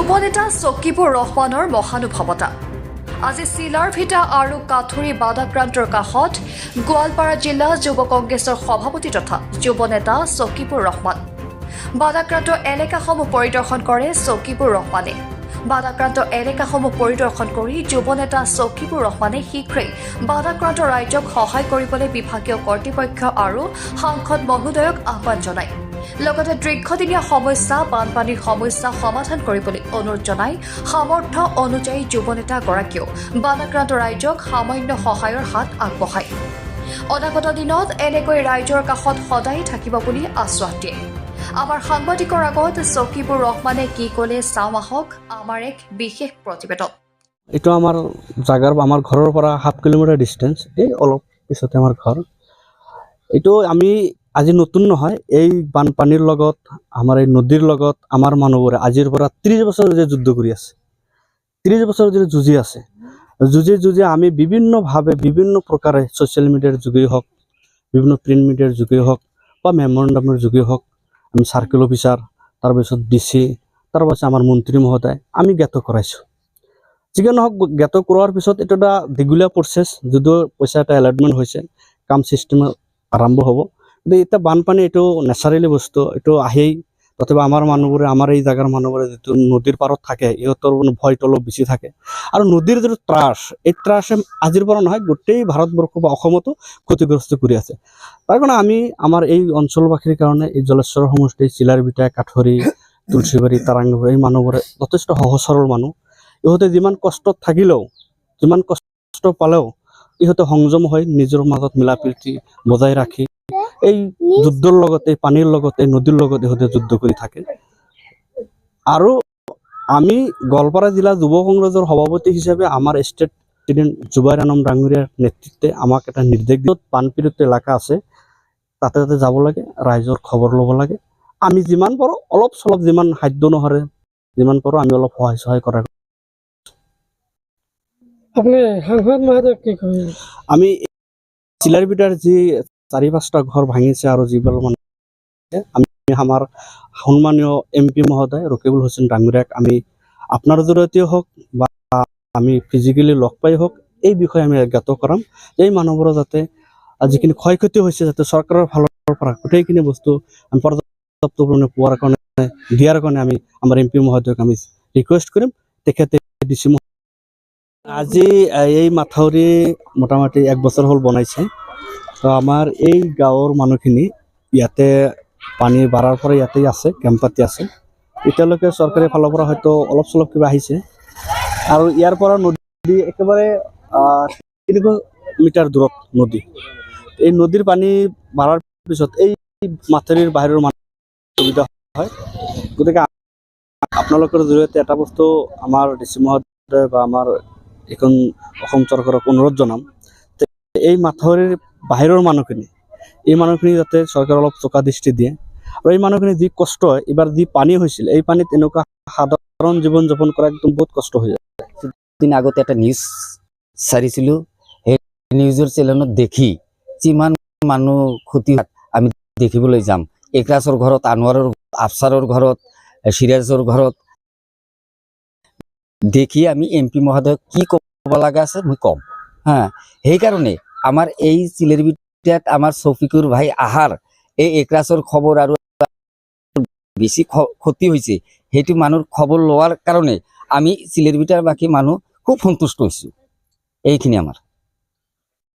যুৱ নেতা চকিবুৰ ৰহমানৰ মহানুভৱতা। আজি চিলাৰভিটা আৰু কাঠুৰি বাদাক্ৰান্তৰ কাষত গোৱালপাৰা জিলা যুৱ কংগ্ৰেছৰ সভাপতি তথা যুৱ নেতা চকিবুৰ ৰহমান। বাদাক্ৰান্ত এলেকাসমূহ পৰিদৰ্শন কৰে চকিবুৰ ৰহমানে। বাদাক্ৰান্ত এলেকাসমূহ পৰিদৰ্শন কৰি যুৱ নেতা চকিবুৰ ৰহমানে শীঘ্ৰেই বাদাক্ৰান্ত ৰাইজক সহায় কৰিবলৈ বিভাগীয় কৰ্তৃপক্ষ আৰু সাংসদ মহোদয়ক আহ্বান জনায়। লগতে দীৰ্ঘদিনীয়া সমস্যা বানপানীৰ সমস্যা সমাধান কৰিবলৈ অনুৰোধ জনাই সামৰ্থ্য অনুযায়ী যুৱ নেতাগৰাকীয়েও বানাক্ৰান্ত ৰাইজক সামান্য সহায়ৰ হাত আগবঢ়ায়। অনাগত দিনত এনেকৈ ৰাইজৰ কাষত সদায় থাকিব বুলি আশ্বাস দিয়ে। আমাৰ সাংবাদিকৰ আগত চকিবুৰ ৰহমানে কি ক'লে চাওঁ আহক আমাৰ এক বিশেষ প্ৰতিবেদন। এইটো আমাৰ জাগাৰ আমাৰ ঘৰৰ পৰা 7 কিলোমিটাৰ ডিষ্টেঞ্চ, এই অলপ পিছতে আমাৰ ঘৰ। এইটো আমি আজি নতুন নহয়, এই বানপানীৰ লগত আমাৰ এই নদীৰ লগত আমাৰ মানুহবোৰে আজিৰ পৰা 30 বছৰ ধৰি যুদ্ধ কৰি আছে, 30 বছৰ ধৰি যুঁজি আছে। যুঁজি আমি বিভিন্নভাৱে বিভিন্ন প্ৰকাৰে ছ'চিয়েল মিডিয়াৰ যোগেই হওক, বিভিন্ন প্ৰিণ্ট মিডিয়াৰ যোগেই হওক বা মেমৰেণ্ডামৰ যোগেই হওক, আমি চাৰ্কেল অফিচাৰ, তাৰপিছত DC, তাৰপাছত আমাৰ মন্ত্ৰী মহোদয় আমি জ্ঞাত কৰাইছোঁ। যিকি নহওক জ্ঞাত কৰোৱাৰ পিছত এইটো এটা দীঘলীয়া প্ৰচেছ, যদিও পইচা এটা এলটমেণ্ট হৈছে, কাম চিষ্টেম আৰম্ভ হ'ব। কিন্তু এতিয়া বানপানী এইটো নেচাৰেলি বস্তু, এইটো আহেই। তথাপি আমাৰ মানুহবোৰে, আমাৰ এই জাগাৰ মানুহবোৰে যিটো নদীৰ পাৰত থাকে, ইহঁতৰ ভয়টো অলপ বেছি থাকে। আৰু নদীৰ যিটো ত্ৰাস, এই ত্ৰাসে আজিৰ পৰা নহয় গোটেই ভাৰতবৰ্ষ বা অসমতো ক্ষতিগ্ৰস্ত কৰি আছে। তাৰ কাৰণে আমি আমাৰ এই অঞ্চলবাসীৰ কাৰণে এই জলেশ্বৰ সমষ্টি, চিলাৰভিটা, কাঠৰি, তুলসীবাৰী, তাৰাংগবাৰী এই মানুহবোৰে যথেষ্ট সহজ সৰল মানুহ। ইহঁতে যিমান কষ্টত থাকিলেও, যিমান কষ্ট পালেও ইহঁতে সংযম হৈ নিজৰ মাজত মিলা প্ৰীতি বজাই ৰাখি এই যুদ্ধৰ লগত, এই পানীৰ লগত, এই নদীৰ লগত ইহঁতে যুদ্ধ কৰি থাকে। আৰু আমি গোৱালপাৰা জিলা যুৱ কংগ্ৰেছৰ সভাপতি হিচাপে আমাৰ ষ্টেট প্ৰেচিডেণ্ট জুবাইৰ আলম ডাঙৰীয়াৰ নেতৃত্বে আমাক এটা নিৰ্দেশ দিয়ত, বানপীড়িত এলেকা আছে তাতে যাব লাগে, ৰাইজৰ খবৰ ল'ব লাগে। আমি যিমান পাৰোঁ অলপ চলপ, যিমান সাধ্য অনুসাৰে যিমান পাৰোঁ আমি অলপ সহায় কৰা। আপুনি সাংসদ মহোদয়ক কি কয়? আমি চিলাৰভিটাৰ যি 4-5টা ঘৰ ভাঙিছে আৰু যিবোৰ মানুহ, আমি আমাৰ সন্মানীয় MP মহোদয় ৰকিবুল হুছেইন ডাঙৰীয়াক আমি আপোনাৰ জৰিয়তেও হওক বা আমি ফিজিকেলি লগ পাই হওক এই বিষয়ে আমি জ্ঞাত কৰাম। এই মানুহবোৰৰ যাতে যিখিনি ক্ষয় ক্ষতি হৈছে যাতে চৰকাৰৰ ফালৰ পৰা গোটেইখিনি বস্তু আমি পৰ্যাপ্ত পৰিমাণে পোৱাৰ কাৰণে, দিয়াৰ কাৰণে আমি আমাৰ MP মহোদয়ক আমি ৰিকুৱেষ্ট কৰিম। তেখেতে DC আজি এই মাথাউৰি মোটামুটি 1 বছৰ হ'ল বনাইছে। তো আমাৰ এই গাঁৱৰ মানুহখিনি ইয়াতে পানী বাঢ়াৰ পৰা ইয়াতে আছে, কেম্প পাতি আছে। এতিয়ালৈকে চৰকাৰী ফালৰ পৰা হয়তো অলপ চলপ কিবা আহিছে। আৰু ইয়াৰ পৰা নদী একেবাৰে 300 মিটাৰ দূৰত নদী। এই নদীৰ পানী বাঢ়াৰ পিছত এই মাথাউৰিৰ বাহিৰৰ মানুহ সুবিধা হয়। গতিকে আপোনালোকৰ জৰিয়তে এটা বস্তু আমাৰ DC মহোদয় বা আমাৰ এইখন অসম চৰকাৰক অনুৰোধ জনাম, এই মাথাউৰিৰ বাহিৰৰ মানুহখিনি, এই মানুহখিনি যাতে চৰকাৰে অলপ চোকা দৃষ্টি দিয়ে। আৰু এই মানুহখিনি যি কষ্ট হয়, এইবাৰ যি পানী হৈছিল, এই পানীত এনেকুৱা সাধাৰণ জীৱন যাপন কৰা একদম বহুত কষ্ট হৈ যায়। দিন আগতে এটা নিউজ চাইছিলোঁ, সেই নিউজৰ চেনেলত দেখি যিমান মানুহ ক্ষতি আমি দেখিবলৈ যাম। একৰাছৰ ঘৰত, আনোৱাৰৰ, আফচাৰৰ ঘৰত, সিৰাজৰ ঘৰত দেখি আমি MP মহোদয়ক কি ক'ব লগা আছে মই ক'ম। সেইকাৰণে আমাৰ এই চিলাৰভিটাত আমাৰ চফিকুৰ ভাই আহাৰ এই একৰাছৰ খবৰ আৰু বেছি ক্ষতি হৈছে, সেইটো মানুহৰ খবৰ লোৱাৰ কাৰণে আমি চিলাৰভিটাৰ বাকী মানুহ খুব সন্তুষ্ট হৈছোঁ। এইখিনি আমাৰ